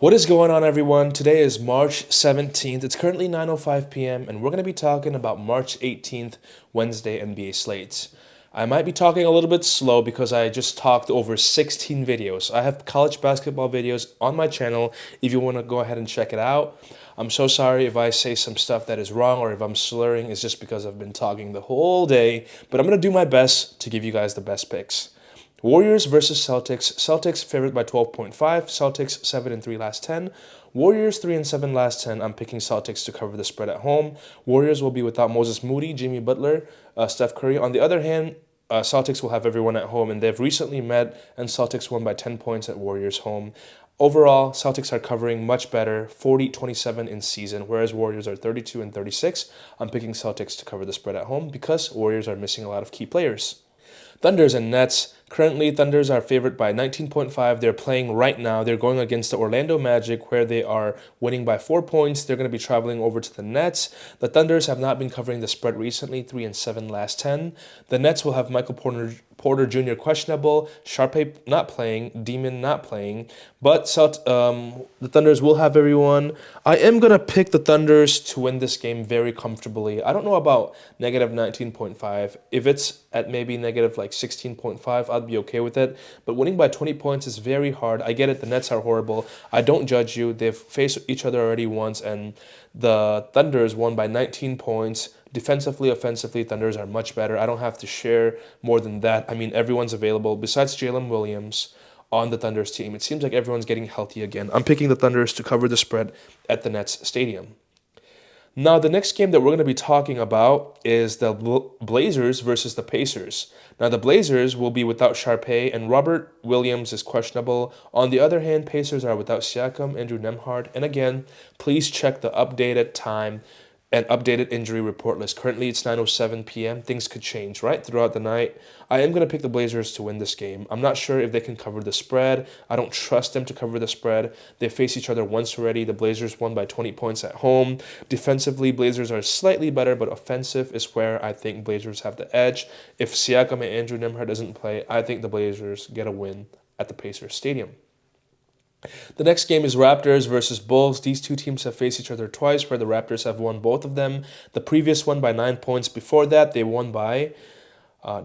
What is going on, everyone? Today is March 17th. It's currently 9:05 p.m., and we're going to be talking about March 18th, Wednesday NBA slates. I might be talking a little bit slow because I just talked over 16 videos. I have college basketball videos on my channel if you want to go ahead and check it out. I'm so sorry if I say some stuff that is wrong or if I'm slurring. It's just because I've been talking the whole day, but I'm going to do my best to give you guys the best picks. Warriors versus Celtics. Celtics favored by 12.5. Celtics 7-3 last 10. Warriors 3-7 last 10. I'm picking Celtics to cover the spread at home. Warriors will be without Moses Moody, Jimmy Butler, Steph Curry. On the other hand, Celtics will have everyone at home, and they've recently met, and Celtics won by 10 points at Warriors home. Overall, Celtics are covering much better, 40-27 in season, whereas Warriors are 32-36. I'm picking Celtics to cover the spread at home because Warriors are missing a lot of key players. Thunders and Nets. Currently, Thunders are favored by 19.5. They're playing right now. They're going against the Orlando Magic, where they are winning by 4 points. They're going to be traveling over to the Nets. The Thunders have not been covering the spread recently, 3-7 last 10. The Nets will have Michael Porter Jr. questionable, Sharpe not playing, Demon not playing, but the Thunders will have everyone. I am going to pick the Thunders to win this game very comfortably. I don't know about negative 19.5. If it's at maybe negative like 16.5, I'd be okay with it. But winning by 20 points is very hard. I get it. The Nets are horrible. I don't judge you. They've faced each other already once, and the Thunders won by 19 points. Defensively, offensively, Thunders are much better. I don't have to share more than that. I mean, everyone's available besides Jalen Williams on the Thunders team. It seems like everyone's getting healthy again. I'm picking the Thunders to cover the spread at the Nets Stadium. Now, the next game that we're going to be talking about is the Blazers versus the Pacers. Now, the Blazers will be without Sharpe, and Robert Williams is questionable. On the other hand, Pacers are without Siakam, Andrew Nembhard. And again, please check the updated time and updated injury report list. Currently, it's 9:07 p.m. Things could change, right, throughout the night. I am going to pick the Blazers to win this game. I'm not sure if they can cover the spread. I don't trust them to cover the spread. They faced each other once already. The Blazers won by 20 points at home. Defensively, Blazers are slightly better, but offensive is where I think Blazers have the edge. If Siakam and Andrew Nembhard doesn't play, I think the Blazers get a win at the Pacers Stadium. The next game is Raptors versus Bulls. These two teams have faced each other twice, where the Raptors have won both of them. The previous one by 9 points. Before that, they won by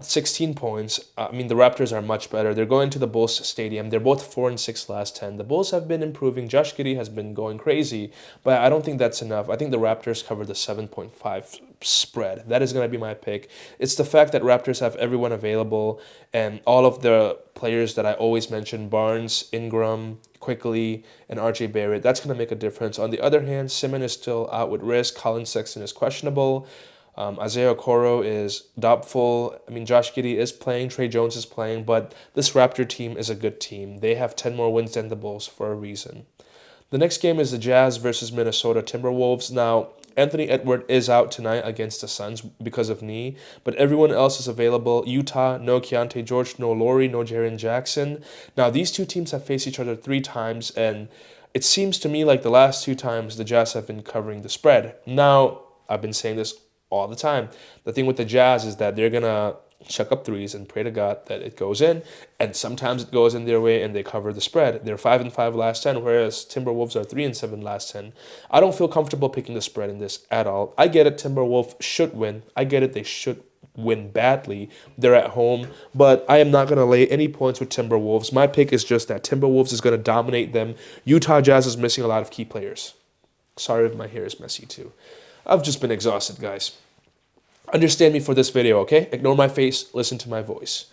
16 points. The Raptors are much better. They're going to the Bulls Stadium. They're both 4-6 last 10. The Bulls have been improving. Josh Giddey has been going crazy, but I don't think that's enough. I think the Raptors cover the 7.5 spread. That is going to be my pick. It's the fact that Raptors have everyone available and all of the players that I always mention, Barnes, Ingram, Quickly, and RJ Barrett. That's going to make a difference. On the other hand, Simmons is still out with risk. Colin Sexton is questionable. Isaiah Okoro is doubtful. Josh Giddey is playing. Trey Jones is playing. But this Raptor team is a good team. They have 10 more wins than the Bulls for a reason. The next game is the Jazz versus Minnesota Timberwolves. Now, Anthony Edwards is out tonight against the Suns because of knee, but everyone else is available. Utah, no Keontae George, no Laurie, no Jaren Jackson. Now, these two teams have faced each other 3 times, and it seems to me like the last 2 times the Jazz have been covering the spread. Now, I've been saying this all the time. The thing with the Jazz is that they're going to chuck up threes and pray to God that it goes in, and sometimes it goes in their way and they cover the spread. They're 5-5 last 10, whereas Timberwolves are 3-7 last 10. I don't feel comfortable picking the spread in this at all. I get it, Timberwolves should win. I get it, they should win badly. They're at home, but I am not going to lay any points with Timberwolves. My pick is just that Timberwolves is going to dominate them. Utah Jazz is missing a lot of key players. Sorry if my hair is messy too. I've just been exhausted, guys. Understand me for this video, okay? Ignore my face, listen to my voice.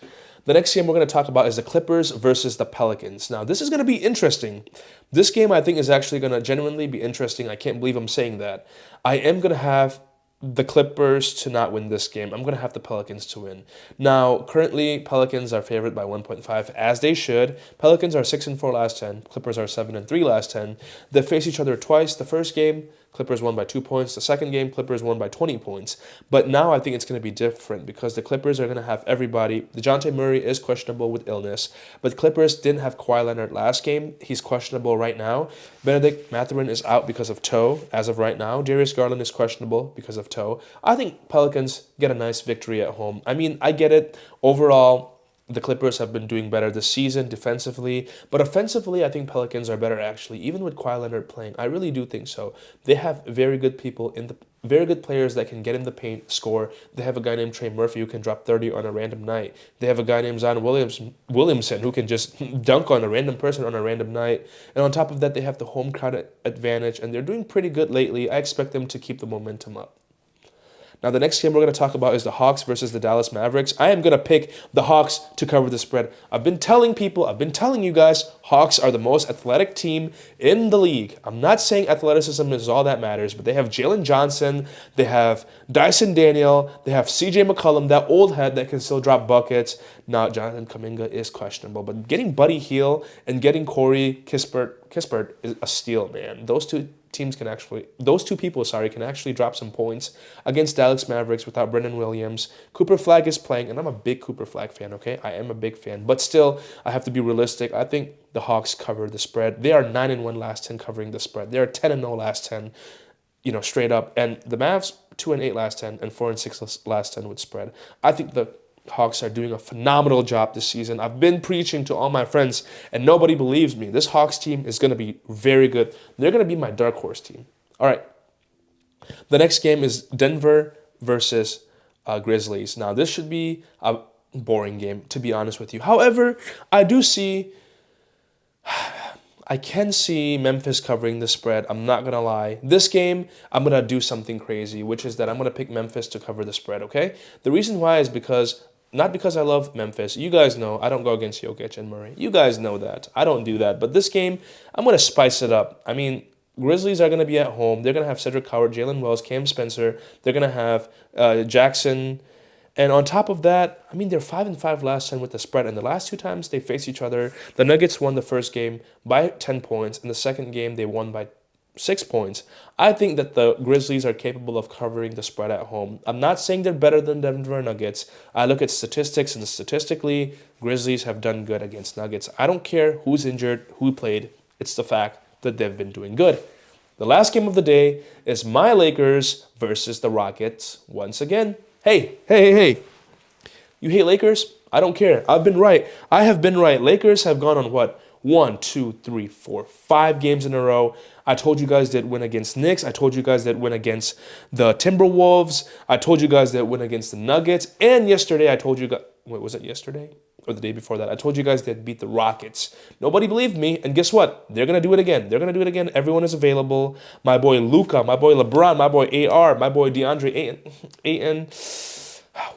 The next game we're going to talk about is the Clippers versus the Pelicans. Now, this is going to be interesting. This game, I think, is actually going to genuinely be interesting. I can't believe I'm saying that. I am going to have the Clippers to not win this game. I'm going to have the Pelicans to win. Now, currently, Pelicans are favored by 1.5, as they should. Pelicans are 6-4 last 10. Clippers are 7-3 last 10. They face each other twice. The first game, Clippers won by 2 points. The second game, Clippers won by 20 points. But now I think it's going to be different because the Clippers are going to have everybody. DeJounte Murray is questionable with illness, but Clippers didn't have Kawhi Leonard last game. He's questionable right now. Benedict Mathurin is out because of toe as of right now. Darius Garland is questionable because of toe. I think Pelicans get a nice victory at home. I get it. Overall, the Clippers have been doing better this season defensively, but offensively, I think Pelicans are better actually. Even with Kawhi Leonard playing, I really do think so. They have very good people in the very good players that can get in the paint, score. They have a guy named Trey Murphy who can drop 30 on a random night. They have a guy named Williamson who can just dunk on a random person on a random night. And on top of that, they have the home crowd advantage, and they're doing pretty good lately. I expect them to keep the momentum up. Now, the next game we're going to talk about is the Hawks versus the Dallas Mavericks. I am going to pick the Hawks to cover the spread. I've been telling you guys, Hawks are the most athletic team in the league. I'm not saying athleticism is all that matters, but they have Jalen Johnson, they have Dyson Daniel, they have CJ McCollum, that old head that can still drop buckets. Now, Jonathan Kuminga is questionable, but getting Buddy Hield and getting Corey Kispert is a steal, man. Those two people can actually drop some points against Dallas Mavericks without Brendan Williams. Cooper Flag is playing, and I'm a big Cooper Flag fan, okay? I am a big fan. But still, I have to be realistic. I think the Hawks cover the spread. They are 9-1 last 10 covering the spread. They are 10-0 last 10, straight up. And the Mavs, 2-8 last 10 and 4-6 last 10 with spread. I think the Hawks are doing a phenomenal job this season. I've been preaching to all my friends, and nobody believes me. This Hawks team is going to be very good. They're going to be my dark horse team. All right. The next game is Denver versus Grizzlies. Now, this should be a boring game, to be honest with you. However, I can see Memphis covering the spread. I'm not going to lie. This game, I'm going to do something crazy, which is that I'm going to pick Memphis to cover the spread, okay? The reason why is not because I love Memphis. You guys know I don't go against Jokic and Murray. You guys know that. I don't do that. But this game, I'm going to spice it up. I mean, Grizzlies are going to be at home. They're going to have Cedric Howard, Jalen Wells, Cam Spencer. They're going to have Jackson. And on top of that, I mean, they're 5-5 last 10 with the spread. And the last two times they faced each other, the Nuggets won the first game by 10 points. In the second game, they won by 6 points. I think that the Grizzlies are capable of covering the spread at home. I'm not saying they're better than Denver Nuggets. I look at statistics, and statistically, Grizzlies have done good against Nuggets. I don't care who's injured, who played. It's the fact that they've been doing good. The last game of the day is my Lakers versus the Rockets. Once again, hey. You hate Lakers? I don't care. I've been right. I have been right. Lakers have gone on what? 1, 2, 3, 4, 5 games in a row. I told you guys they'd win against Knicks. I told you guys they'd win against the Timberwolves. I told you guys they'd win against the Nuggets. And yesterday, I told you guys... Wait, was it yesterday? Or the day before that? I told you guys they'd beat the Rockets. Nobody believed me. And guess what? They're going to do it again. Everyone is available. My boy Luka, my boy LeBron, my boy AR, my boy DeAndre Ayton.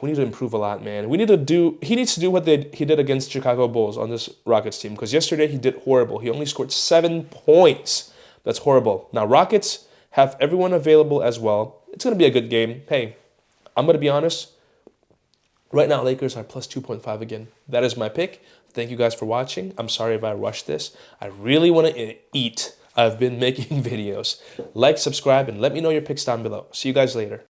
We need to improve a lot, man. He needs to do what he did against Chicago Bulls on this Rockets team, because yesterday he did horrible. He only scored 7 points. That's horrible. Now, Rockets have everyone available as well. It's going to be a good game. Hey, I'm going to be honest. Right now, Lakers are plus 2.5 again. That is my pick. Thank you guys for watching. I'm sorry if I rushed this. I really want to eat. I've been making videos. Like, subscribe, and let me know your picks down below. See you guys later.